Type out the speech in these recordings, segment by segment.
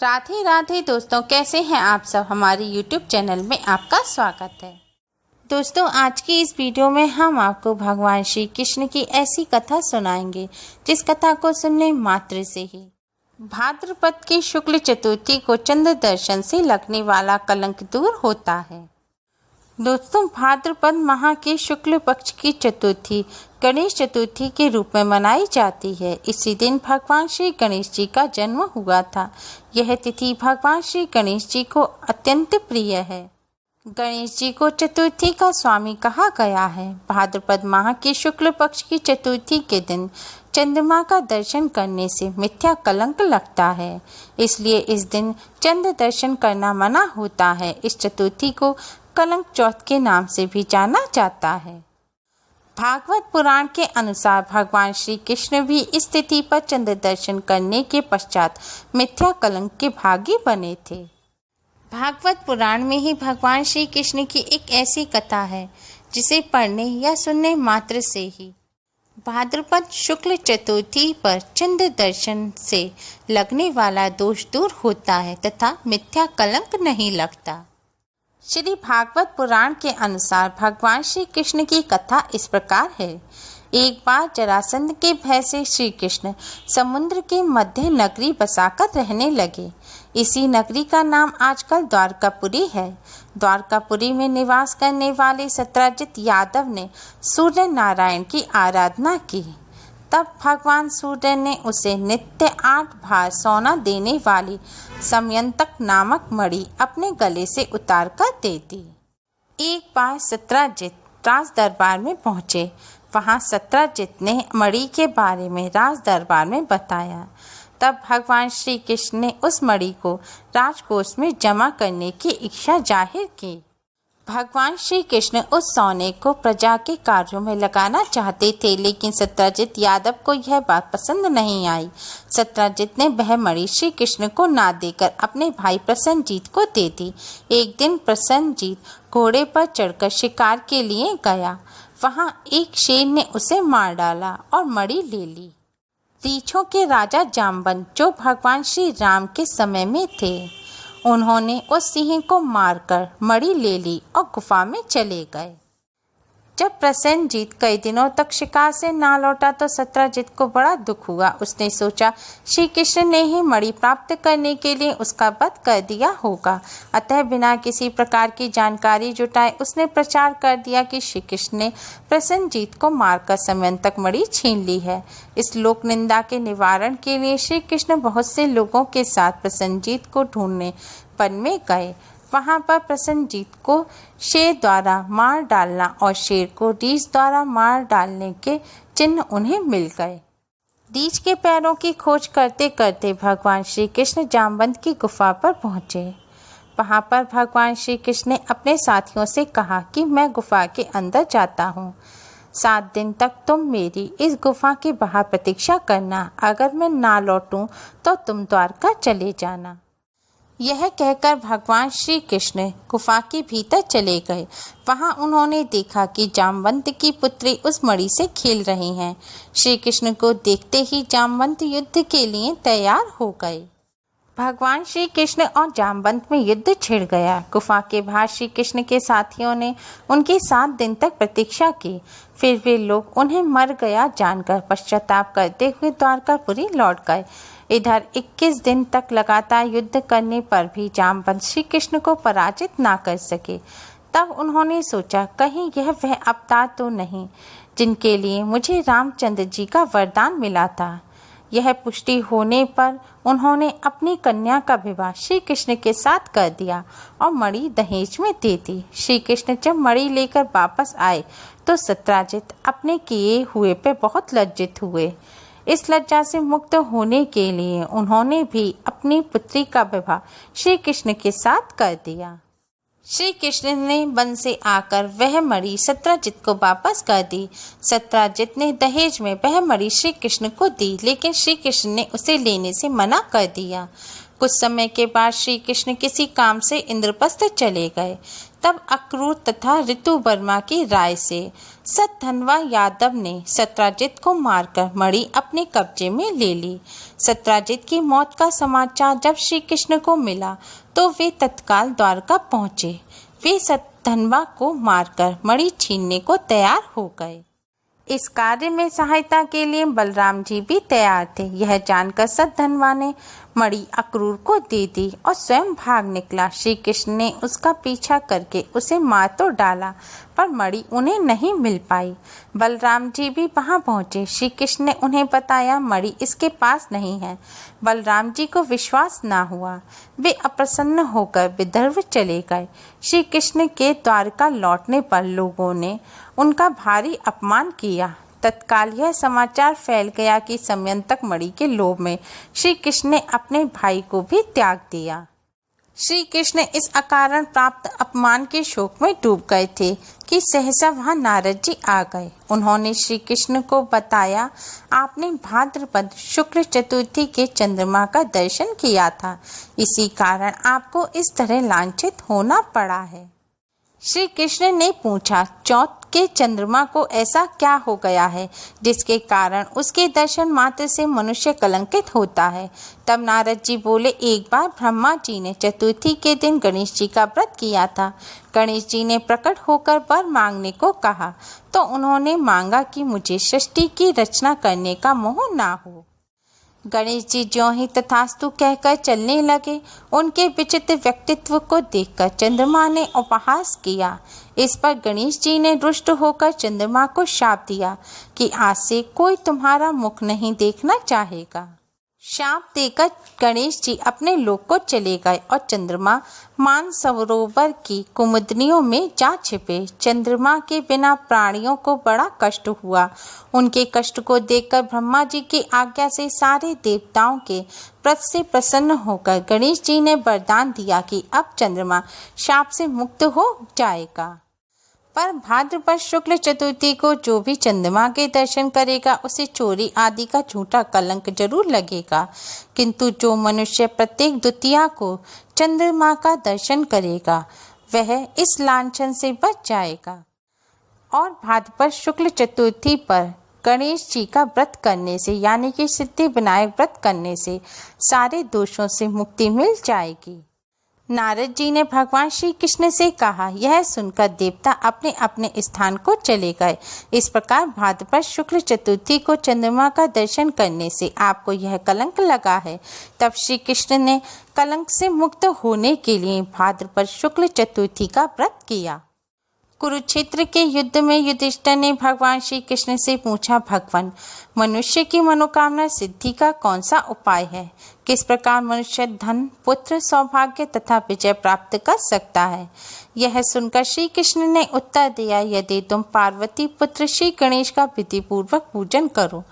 राधे राधे दोस्तों, कैसे हैं आप सब। हमारे YouTube चैनल में आपका स्वागत है। दोस्तों, आज की इस वीडियो में हम आपको भगवान श्री कृष्ण की ऐसी कथा सुनाएंगे जिस कथा को सुनने मात्र से ही भाद्रपद की शुक्ल चतुर्थी को चंद्र दर्शन से लगने वाला कलंक दूर होता है। दोस्तों, भाद्रपद माह के शुक्ल पक्ष की चतुर्थी गणेश चतुर्थी के रूप में मनाई जाती है। इसी दिन भगवान श्री गणेश जी का जन्म हुआ था। यह तिथि भगवान श्री गणेश जी को अत्यंत प्रिय है। गणेश जी को चतुर्थी का स्वामी कहा गया है। भाद्रपद माह की शुक्ल पक्ष की चतुर्थी के दिन चंद्रमा का दर्शन करने से मिथ्या कलंक लगता है, इसलिए इस दिन चंद्र दर्शन करना मना होता है। इस चतुर्थी को कलंक चौथ के नाम से भी जाना जाता है। भागवत पुराण के अनुसार भगवान श्री कृष्ण भी इस तिथि पर चंद्र दर्शन करने के पश्चात मिथ्या कलंक के भागी बने थे। भागवत पुराण में ही भगवान श्री कृष्ण की एक ऐसी कथा है जिसे पढ़ने या सुनने मात्र से ही भाद्रपद शुक्ल चतुर्थी पर चंद्र दर्शन से लगने वाला दोष दूर होता है तथा मिथ्या कलंक नहीं लगता। श्री भागवत पुराण के अनुसार भगवान श्री कृष्ण की कथा इस प्रकार है। एक बार जरासंध के भय से श्री कृष्ण समुद्र के मध्य नगरी बसाकर रहने लगे। इसी नगरी का नाम आजकल द्वारकापुरी है। द्वारकापुरी में निवास करने वाले सत्राजित यादव ने सूर्य नारायण की आराधना की। तब भगवान सूर्य ने उसे नित्य 8 भार सोना देने वाली समयंतक नामक मणि अपने गले से उतार कर दे दी। एक बार सत्राजित राज दरबार में पहुँचे। वहाँ सत्राजित ने मणि के बारे में राज दरबार में बताया। तब भगवान श्री कृष्ण ने उस मणि को राजकोष में जमा करने की इच्छा जाहिर की। भगवान श्री कृष्ण उस सोने को प्रजा के कार्यों में लगाना चाहते थे, लेकिन सत्राजित यादव को यह बात पसंद नहीं आई। सत्राजित ने वह मणि श्री कृष्ण को ना देकर अपने भाई प्रसन्नजीत को दे दी। एक दिन प्रसन्नजीत घोड़े पर चढ़कर शिकार के लिए गया। वहाँ एक शेर ने उसे मार डाला और मणि ले ली। रीछों के राजा जाम्बन, जो भगवान श्री राम के समय में थे, उन्होंने उस सिंह को मारकर मणि ले ली और गुफा में चले गए। जब प्रसन्नजीत कई दिनों तक शिकार से ना लौटा तो सत्राजित को बड़ा दुख हुआ। उसने सोचा श्री कृष्ण ने ही मणि प्राप्त करने के लिए उसका वध कर दिया होगा। अतः बिना किसी प्रकार की जानकारी जुटाए उसने प्रचार कर दिया कि श्री कृष्ण ने प्रसन्नजीत को मारकर समयंतक मणि छीन ली है। इस लोक निंदा के निवारण के लिए श्री कृष्ण बहुत से लोगों के साथ प्रसन्नजीत को ढूंढने वन में गए। वहाँ पर प्रसन्नजीत को शेर द्वारा मार डालना और शेर को रीछ द्वारा मार डालने के चिन्ह उन्हें मिल गए। रीछ के पैरों की खोज करते करते भगवान श्री कृष्ण जामवंत की गुफा पर पहुँचे। वहाँ पर भगवान श्री कृष्ण ने अपने साथियों से कहा कि मैं गुफा के अंदर जाता हूँ। 7 दिन तक तुम मेरी इस गुफा के बाहर प्रतीक्षा करना। अगर मैं ना लौटूं तो तुम द्वारका चले जाना। यह कहकर भगवान श्री कृष्ण गुफा के भीतर चले गए। वहां उन्होंने देखा कि जामवंत की पुत्री उस मणि से खेल रही हैं। श्री कृष्ण को देखते ही जामवंत युद्ध के लिए तैयार हो गए। भगवान श्री कृष्ण और जामवंत में युद्ध छिड़ गया। गुफा के बाहर श्री कृष्ण के साथियों ने उनकी 7 दिन तक प्रतीक्षा की। फिर वे लोग उन्हें मर गया जानकर पश्चाताप करते हुए द्वारकापुरी लौट गए। इधर 21 दिन तक लगातार युद्ध करने पर भी जामवंत श्री कृष्ण को पराजित ना कर सके। तब उन्होंने सोचा कहीं यह वह अवतार तो नहीं जिनके लिए मुझे रामचंद्र जी का वरदान मिला था। यह पुष्टि होने पर उन्होंने अपनी कन्या का विवाह श्री कृष्ण के साथ कर दिया और मणि दहेज में दे दी। श्री कृष्ण जब मणि लेकर वापस आए तो सत्राजित अपने किए हुए पे बहुत लज्जित हुए। इस लज्जा से मुक्त होने के लिए उन्होंने भी अपनी पुत्री का विवाह श्री कृष्ण के साथ कर दिया। श्री कृष्ण ने वन से आकर वह मणि सत्राजित को वापस कर दी। सत्राजित ने दहेज में वह मणि श्री कृष्ण को दी, लेकिन श्री कृष्ण ने उसे लेने से मना कर दिया। कुछ समय के बाद श्री कृष्ण किसी काम से इंद्रप्रस्थ चले गए। तब अक्रूर तथा ऋतु वर्मा की राय से सतधनवा यादव ने सत्राजित को मारकर मणि अपने कब्जे में ले ली। सत्राजित की मौत का समाचार जब श्री कृष्ण को मिला तो वे तत्काल द्वारका पहुँचे। वे सतधनवा को मारकर मणि छीनने को तैयार हो गए। इस कार्य में सहायता के लिए बलराम जी भी तैयार थे। यह जानकर सतधनवा ने मणि अक्रूर को दे दी और स्वयं भाग निकला। श्री कृष्ण ने उसका पीछा करके उसे मार तो डाला, पर मणि उन्हें नहीं मिल पाई। बलराम जी भी वहां पहुंचे। श्री कृष्ण ने उन्हें बताया मणि इसके पास नहीं है। बलराम जी को विश्वास ना हुआ। वे अप्रसन्न होकर विदर्भ चले गए। श्री कृष्ण के द्वारका लौटने पर लोगों ने उनका भारी अपमान किया। तत्काल यह समाचार फैल गया कि समयंतक मणि के लोभ में श्री कृष्ण ने अपने भाई को भी त्याग दिया। श्री कृष्ण इस अकारण प्राप्त अपमान के शोक में डूब गए थे कि सहसा वहां नारद जी आ गए। उन्होंने श्री कृष्ण को बताया, आपने भाद्रपद शुक्ल चतुर्थी के चंद्रमा का दर्शन किया था, इसी कारण आपको इस तरह लांछित होना पड़ा है। श्री कृष्ण ने पूछा, चौथ के चंद्रमा को ऐसा क्या हो गया है जिसके कारण उसके दर्शन मात्र से मनुष्य कलंकित होता है। तब नारद जी बोले, एक बार ब्रह्मा जी ने चतुर्थी के दिन गणेश जी का व्रत किया था। गणेश जी ने प्रकट होकर वर मांगने को कहा तो उन्होंने मांगा कि मुझे सृष्टि की रचना करने का मोह ना हो। गणेश जी ज्यों ही तथास्तु कहकर चलने लगे। उनके विचित्र व्यक्तित्व को देखकर चंद्रमा ने उपहास किया। इस पर गणेश जी ने रुष्ट होकर चंद्रमा को शाप दिया कि आज से कोई तुम्हारा मुख नहीं देखना चाहेगा। शाप देकर गणेश जी अपने लोक को चले गए और चंद्रमा मानसरोवर की कुमुदनियों में जा छिपे। चंद्रमा के बिना प्राणियों को बड़ा कष्ट हुआ। उनके कष्ट को देखकर ब्रह्मा जी की आज्ञा से सारे देवताओं के व्रत से प्रसन्न होकर गणेश जी ने वरदान दिया कि अब चंद्रमा शाप से मुक्त हो जाएगा। पर भाद्रपद शुक्ल चतुर्थी को जो भी चंद्रमा के दर्शन करेगा उसे चोरी आदि का झूठा कलंक जरूर लगेगा, किंतु जो मनुष्य प्रत्येक द्वितीया को चंद्रमा का दर्शन करेगा वह इस लांछन से बच जाएगा। और भाद्रपद शुक्ल चतुर्थी पर गणेश जी का व्रत करने से यानी कि सिद्धि विनायक व्रत करने से सारे दोषों से मुक्ति मिल जाएगी। नारद जी ने भगवान श्री कृष्ण से कहा। यह सुनकर देवता अपने अपने स्थान को चले गए। इस प्रकार भाद्रपद शुक्ल चतुर्थी को चंद्रमा का दर्शन करने से आपको यह कलंक लगा है। तब श्री कृष्ण ने कलंक से मुक्त होने के लिए भाद्रपद शुक्ल चतुर्थी का व्रत किया। कुरुक्षेत्र के युद्ध में युधिष्ठिर ने भगवान श्री कृष्ण से पूछा, भगवान, मनुष्य की मनोकामना सिद्धि का कौन सा उपाय है? किस प्रकार मनुष्य धन, पुत्र, सौभाग्य तथा विजय प्राप्त कर सकता है? यह सुनकर श्री कृष्ण ने उत्तर दिया, यदि तुम पार्वती पुत्र श्री गणेश का विधि पूर्वक पूजन करो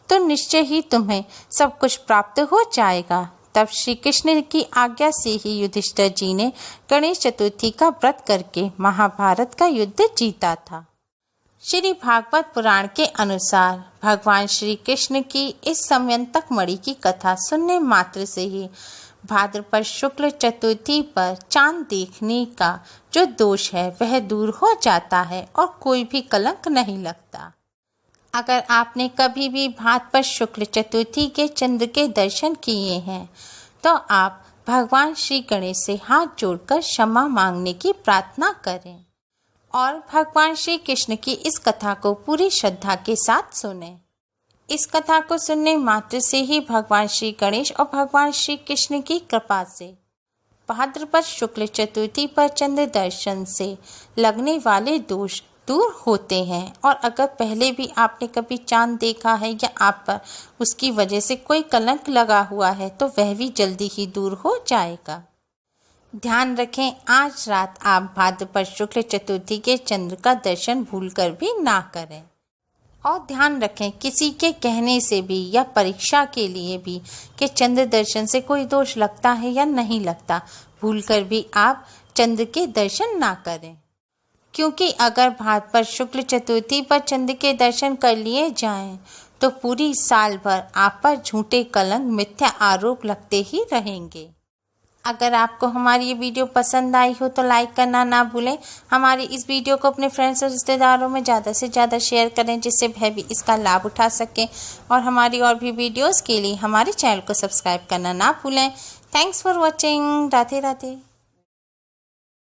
तो निश्चय ही तुम्हें सब कुछ प्राप्त हो जाएगा। तब श्री कृष्ण की आज्ञा से ही युधिष्ठिर जी ने गणेश चतुर्थी का व्रत करके महाभारत का युद्ध जीता था। श्री भागवत पुराण के अनुसार भगवान श्री कृष्ण की इस समयंतक मणि की कथा सुनने मात्र से ही भाद्रपद शुक्ल चतुर्थी पर चांद देखने का जो दोष है वह दूर हो जाता है और कोई भी कलंक नहीं लगता। अगर आपने कभी भी भाद्रपद शुक्ल चतुर्थी के चंद्र के दर्शन किए हैं तो आप भगवान श्री गणेश से हाथ जोड़कर क्षमा मांगने की प्रार्थना करें और भगवान श्री कृष्ण की इस कथा को पूरी श्रद्धा के साथ सुनें। इस कथा को सुनने मात्र से ही भगवान श्री गणेश और भगवान श्री कृष्ण की कृपा से भाद्रपद शुक्ल चतुर्थी पर चंद्र दर्शन से लगने वाले दोष दूर होते हैं। और अगर पहले भी आपने कभी चांद देखा है या आप पर उसकी वजह से कोई कलंक लगा हुआ है तो वह भी जल्दी ही दूर हो जाएगा। ध्यान रखें, आज रात आप भाद्रपद शुक्ल चतुर्थी के चंद्र का दर्शन भूलकर भी ना करें। और ध्यान रखें, किसी के कहने से भी या परीक्षा के लिए भी कि चंद्र दर्शन से कोई दोष लगता है या नहीं लगता, भूलकर भी आप चंद्र के दर्शन ना करें। क्योंकि अगर भाद्रपद शुक्ल चतुर्थी पर चंद्र के दर्शन कर लिए जाएं, तो पूरी साल भर आप पर झूठे कलंक, मिथ्या आरोप लगते ही रहेंगे। अगर आपको हमारी ये वीडियो पसंद आई हो तो लाइक करना ना भूलें। हमारी इस वीडियो को अपने फ्रेंड्स और रिश्तेदारों में ज़्यादा से ज़्यादा शेयर करें, जिससे वह भी इसका लाभ उठा सकें। और हमारी और भी वीडियोस के लिए हमारे चैनल को सब्सक्राइब करना ना भूलें। Thanks for watching. Radhe Radhe.